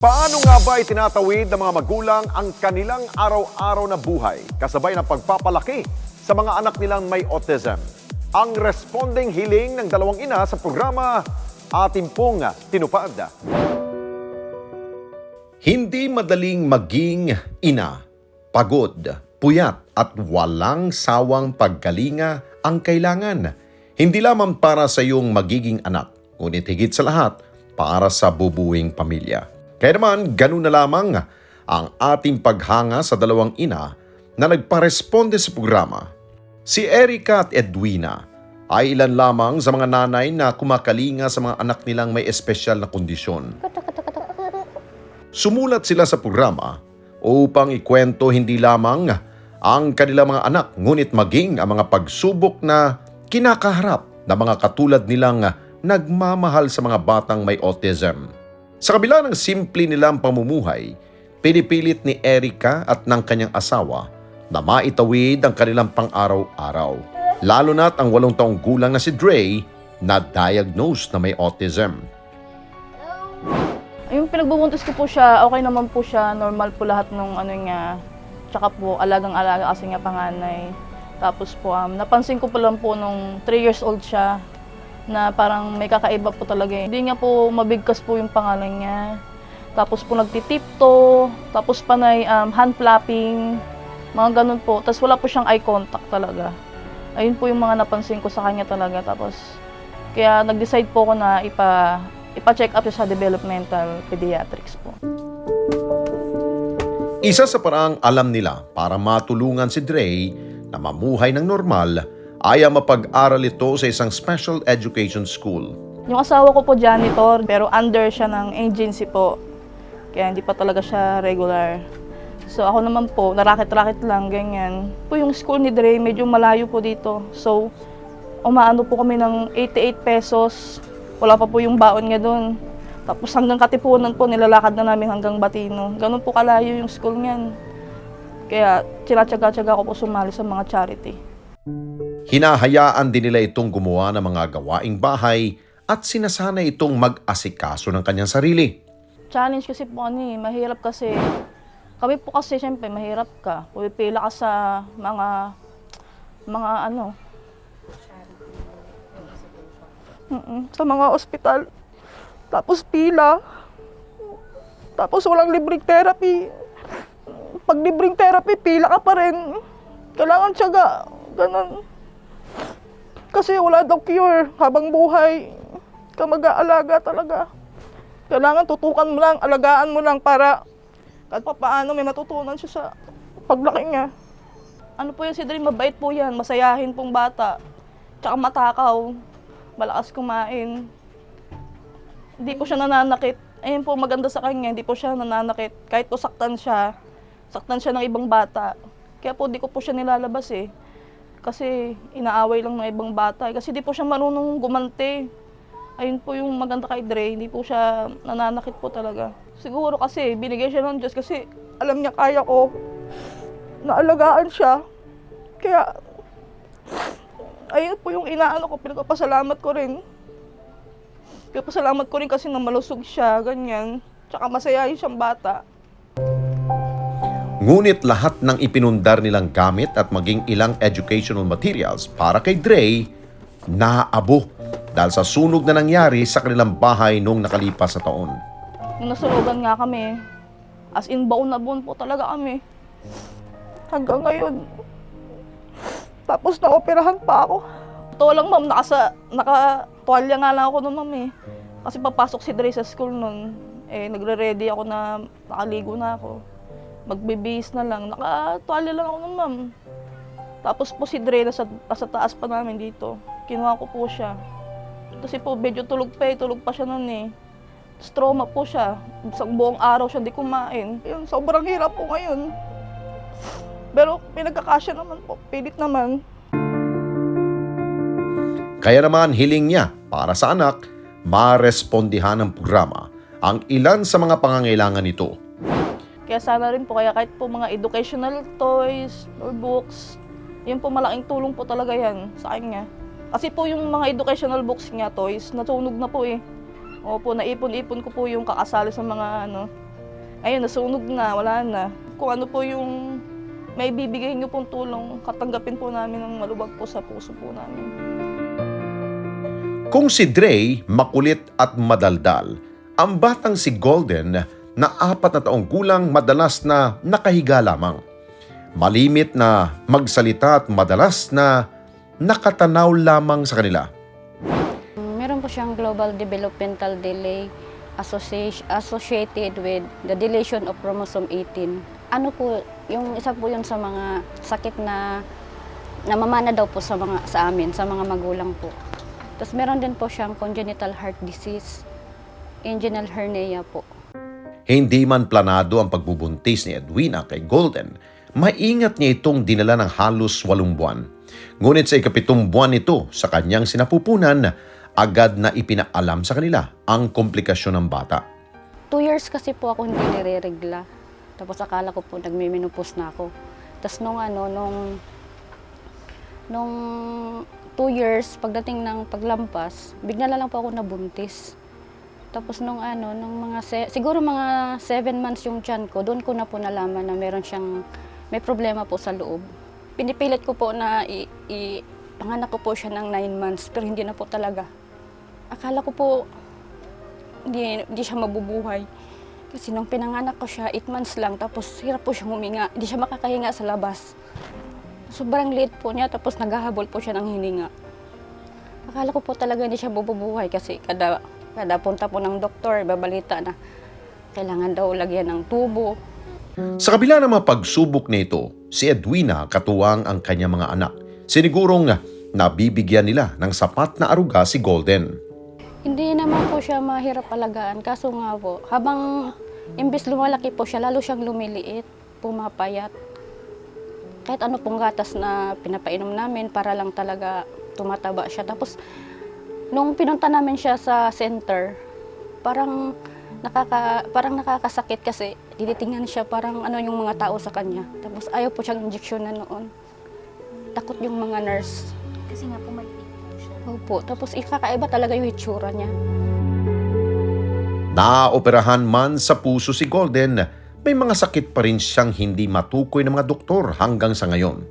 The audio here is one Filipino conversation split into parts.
Paano nga ba itinatawid ng mga magulang ang kanilang araw-araw na buhay kasabay ng pagpapalaki sa mga anak nilang may autism? Ang responding hiling ng dalawang ina sa programa atin pong tinupad. Hindi madaling maging ina. Pagod, puyat at walang sawang pagkalinga ang kailangan. Hindi lamang para sa iyong magiging anak, ngunit higit sa lahat para sa bubuing pamilya. Kaya naman, ganun na lamang ang ating paghanga sa dalawang ina na nagparesponde sa programa. Si Erica at Edwina ay ilan lamang sa mga nanay na kumakalinga sa mga anak nilang may espesyal na kondisyon. Sumulat sila sa programa upang ikwento hindi lamang ang kanilang mga anak, ngunit maging ang mga pagsubok na kinakaharap na mga katulad nilang nagmamahal sa mga batang may autism. Sa kabila ng simple nilang pamumuhay, pinipilit ni Erica at ng kanyang asawa na maitawid ang kanilang pang-araw-araw. Lalo na't ang 8 taong gulang na si Dre na diagnosed na may autism. Yung pinagbubuntis ko po siya, okay naman po siya, normal po lahat ng ano niya. Tsaka po alagang-alaga kasi nga panganay. Tapos po napansin ko pa lang po nung 3 years old siya, na parang may kakaiba po talaga. Hindi nga po mabigkas po yung pangalan niya. Tapos po nagtitipto, tapos panay hand flapping, mga ganun po. Tapos wala po siyang eye contact talaga. Ayun po yung mga napansin ko sa kanya talaga. Tapos kaya nag-decide po ako na ipa-check up siya sa developmental pediatrics po. Isa sa paraang alam nila para matulungan si Dre na mamuhay ng normal ay ang mapag-aral ito sa isang special education school. Yung asawa ko po janitor, pero under siya ng agency po. Kaya hindi pa talaga siya regular. So ako naman po, narakit-rakit lang, ganyan. Po yung school ni Dre, medyo malayo po dito. So umaano po kami ng 88 pesos. Wala pa po yung baon niya doon. Tapos hanggang Katipunan po, nilalakad na namin hanggang Batino. Ganun po kalayo yung school niyan. Kaya tinatsaga-tsaga ko po sumali sa mga charity. Hinahayaan din nila itong gumawa ng mga gawaing bahay at sinasanay itong mag-asikaso ng kanyang sarili. Challenge kasi po mahirap kasi. Kami po kasi siyempre mahirap ka. Pumipila ka sa mga ano. Sa mga ospital. Tapos pila. Tapos walang libreng therapy. Pag libreng therapy, pila ka pa rin. Kailangan tiyaga. Ganun. Kasi wala daw cure habang buhay. Ka mag-aalaga talaga. Kailangan tutukan mo lang, alagaan mo lang para kahit paano may matutunan siya sa paglaki niya. Ano po yung si Dre, mabait po yan, masayahin pong bata. Tsaka matakaw, malakas kumain. Hindi po siya nananakit. Ayun po maganda sa kanya, hindi po siya nananakit. Kahit po saktan siya ng ibang bata. Kaya po di ko po siya nilalabas eh. Kasi inaaway lang ng ibang bata. Kasi di po siya marunong gumante. Ayun po yung maganda kay Dre, hindi po siya nananakit po talaga. Siguro kasi binigay siya ng Diyos kasi alam niya kaya ko. Naalagaan siya. Kaya ayun po yung inaano ko, pinagpapasalamat ko rin. Pinagpapasalamat ko rin kasi na malusog siya, ganyan. Tsaka masayahin siyang bata. Ngunit lahat ng ipinundar nilang gamit at maging ilang educational materials para kay Dre, naabo dahil sa sunog na nangyari sa kanilang bahay noong nakalipas na taon. Nung nasulogan nga kami, as in baon na buon po talaga kami. Hanggang ngayon. Tapos naoperahan pa ako. Totoo lang ma'am, naka-tuwalya nga lang ako nun ma'am eh. Kasi papasok si Dre sa school nun. Nagre-ready ako na nakaligo na ako. Magbibihis na lang. Naka-tuwalya lang ako nun ma'am. Tapos po si Dre nasa taas pa namin dito. Kinuha ko po siya. Kasi po medyo tulog pa siya nun eh. Trauma po siya. Isang buong araw siya di kumain. Yun, sobrang hirap po ngayon. Pero pinagkakasya naman po, pilit naman. Kaya naman hiling niya para sa anak, marespondihan ng programa ang ilan sa mga pangangailangan nito. Kaya sana rin po, kaya kahit po mga educational toys or books, yun po malaking tulong po talaga yan sa kanya. Kasi po yung mga educational books niya, toys, natunog na po eh. Opo, naipon-ipon ko po yung kakasali sa mga Ayun, nasunog na, wala na. Kung ano po yung may bibigay niyo pong tulong, katanggapin po namin ng malubag po sa puso po namin. Kung si Dre makulit at madaldal, ang batang si Golden na 4 na taong gulang madalas na nakahiga lamang. Malimit na magsalita at madalas na nakatanaw lamang sa kanila. Meron po siyang global developmental delay associated with the deletion of chromosome 18. Ano po, yung isa po yun sa mga sakit na namamana daw po sa amin, sa mga magulang po. Tapos meron din po siyang congenital heart disease, inguinal hernia po. Hindi man planado ang pagbubuntis ni Edwina kay Golden, maingat niya itong dinala ng halos 8 buwan. Ngunit sa 7th buwan nito sa kanyang sinapupunan, agad na ipinaalam sa kanila ang komplikasyon ng bata. 2 years kasi po ako hindi nire-regla. Tapos akala ko po nagme-menopause na ako. Tapos nung 2 years, pagdating ng paglampas, bigla na lang po ako nabuntis. Tapos nung siguro mga 7 months yung tiyan ko, doon ko na po nalaman na may problema po sa loob. Pinipilit ko po na panganak ko po siya ng 9 months, pero hindi na po talaga. Akala ko po hindi siya mabubuhay. Kasi nung pinanganak ko siya, 8 months lang, tapos hirap po siyang huminga. Hindi siya makakahinga sa labas. Sobrang liit po niya, tapos naghahabol po siya ng hininga. Akala ko po talaga hindi siya mabubuhay kasi kada punta po ng doktor, babalita na kailangan daw lagyan ng tubo. Sa kabila ng mga pagsubok nito, si Edwina katuwang ang kanyang mga anak. Sinigurong nabibigyan nila ng sapat na aruga si Golden. Hindi naman po siya mahirap alagaan, kaso nga po, habang imbes lumalaki po siya, lalo siyang lumiliit, pumapayat. Kahit ano pong gatas na pinapainom namin para lang talaga tumataba siya. Tapos, nung pinunta namin siya sa center, parang nakakasakit kasi tinitingnan siya parang ano yung mga tao sa kanya. Tapos ayaw po siyang injection na noon. Takot yung mga nurse. Kasi nga po maliit po siya. Opo, tapos ikakaiba talaga yung itsura niya. Naoperahan man sa puso si Golden, may mga sakit pa rin siyang hindi matukoy ng mga doktor hanggang sa ngayon.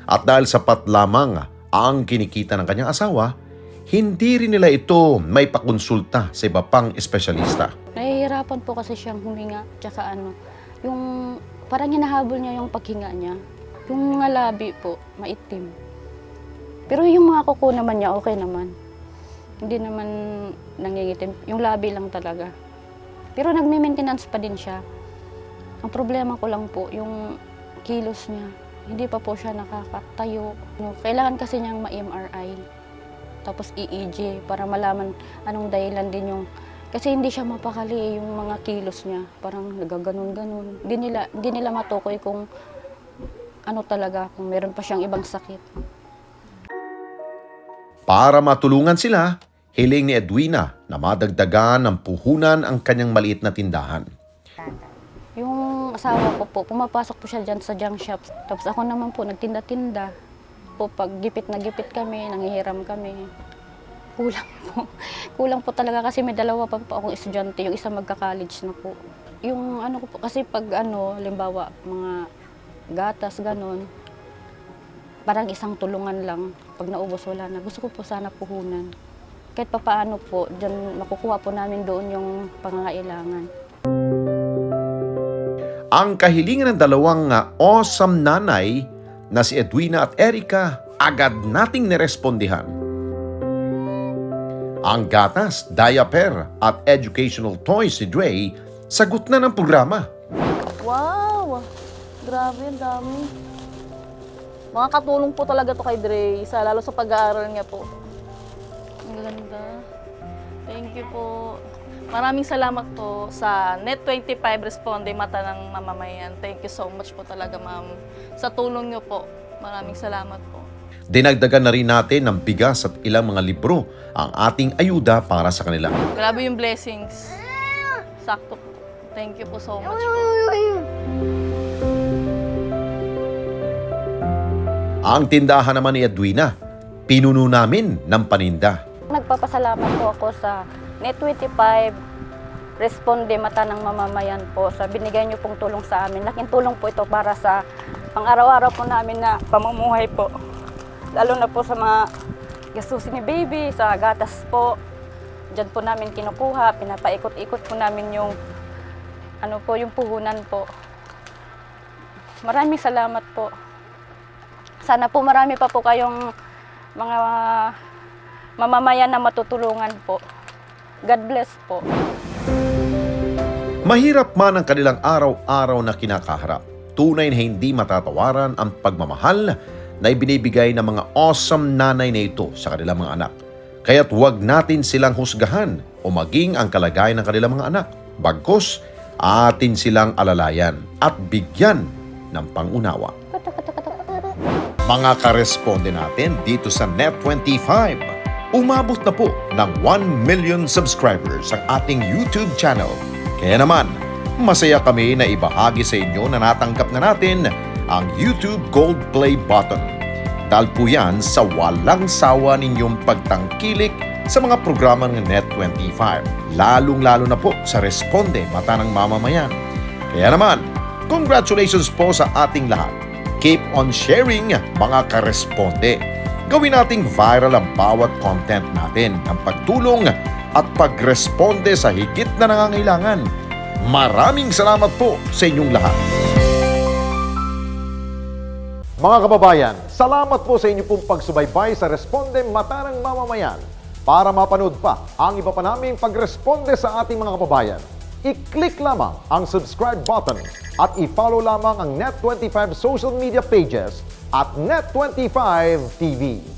At dahil sapat lamang ang kinikita ng kanyang asawa, hindi rin nila ito may pakonsulta sa iba pang espesyalista. Nahihirapan po kasi siyang huminga, tsaka yung parang hinahabol niya yung paghinga niya. Yung mga labi po, maitim. Pero yung mga kuko naman niya, okay naman. Hindi naman nangingitim. Yung labi lang talaga. Pero nagme-maintenance pa din siya. Ang problema ko lang po, yung kilos niya. Hindi pa po siya nakakatayo. Kailangan kasi niyang ma-MRI. Tapos EEG para malaman anong dahilan din yung... Kasi hindi siya mapakali yung mga kilos niya. Parang nagaganon-ganon. Hindi nila matukoy kung ano talaga, kung meron pa siyang ibang sakit. Para matulungan sila, hiling ni Edwina na madagdagan ng puhunan ang kanyang maliit na tindahan. Yung asawa ko po, pumapasok po siya dyan sa junk shop. Tapos ako naman po, nagtinda-tinda. Po, pag gipit na gipit kami, nangihiram kami. Kulang po. Kulang po talaga kasi may 2 pa po akong estudyante. Yung isa magka-college na po. Yung ano ko po, kasi pag halimbawa, mga gatas, ganon. Parang isang tulungan lang. Pag naubos, wala na. Gusto ko po sana puhunan. Kahit papaano po, dyan makukuha po namin doon yung pangangailangan. Ang kahilingan ng 2 awesome nanay na si Edwina at Erica agad nating nirespondihan. Ang gatas, diaper at educational toys ni Dre sagot na ng programa. Wow! Grabe, ang dami. Mga katulong po talaga to kay Dre, lalo sa pag-aaral niya po. Ang ganda. Thank you po. Maraming salamat po sa Net25 Responde Mata ng Mamamayan. Thank you so much po talaga, ma'am. Sa tulong niyo po. Maraming salamat po. Dinagdagan na rin natin ng bigas at ilang mga libro ang ating ayuda para sa kanila. Grabe yung blessings. Sakto po. Thank you po so much po. Ang tindahan naman ni Edwina, pinuno namin ng paninda. Nagpapasalamat po ako sa Net25 Responde Mata ng Mamamayan po sa binigay niyo pong tulong sa amin. Laking tulong po ito para sa pang-araw-araw po namin na pamumuhay po. Lalo na po sa mga gastusin ni baby, sa gatas po. Diyan po namin kinukuha, pinapaikot-ikot po namin yung yung puhunan po. Maraming salamat po. Sana po marami pa po kayong mga mamamayan na matutulungan po. God bless po. Mahirap man ang kanilang araw-araw na kinakaharap, tunay na hindi matatawaran ang pagmamahal na ibinibigay ng mga awesome nanay na ito sa kanilang mga anak. Kaya't huwag natin silang husgahan o maging ang kalagayan ng kanilang mga anak. Bagkus, atin silang alalayan at bigyan ng pangunawa. Mga karesponde natin dito sa Net25, umabot na po ng 1 million subscribers ang ating YouTube channel. Kaya naman, masaya kami na ibahagi sa inyo na natanggap na natin ang YouTube Gold Play button. Dahil po yan sa walang sawa ninyong pagtangkilik sa mga programa ng Net25, lalong-lalo na po sa Responde Mata ng Mamamayan. Kaya naman, congratulations po sa ating lahat. Keep on sharing, mga karesponde. Gawin nating viral ang bawat content natin ng pagtulong at pagresponde sa higit na nangangailangan. Maraming salamat po sa inyong lahat. Mga kababayan, salamat po sa inyo pong pagsubaybay sa Responde Mata ng Mamamayan. Para mapanood pa ang iba pa naming pagresponde sa ating mga kababayan, i-click lamang ang subscribe button at i-follow lamang ang Net25 social media pages at Net25 TV.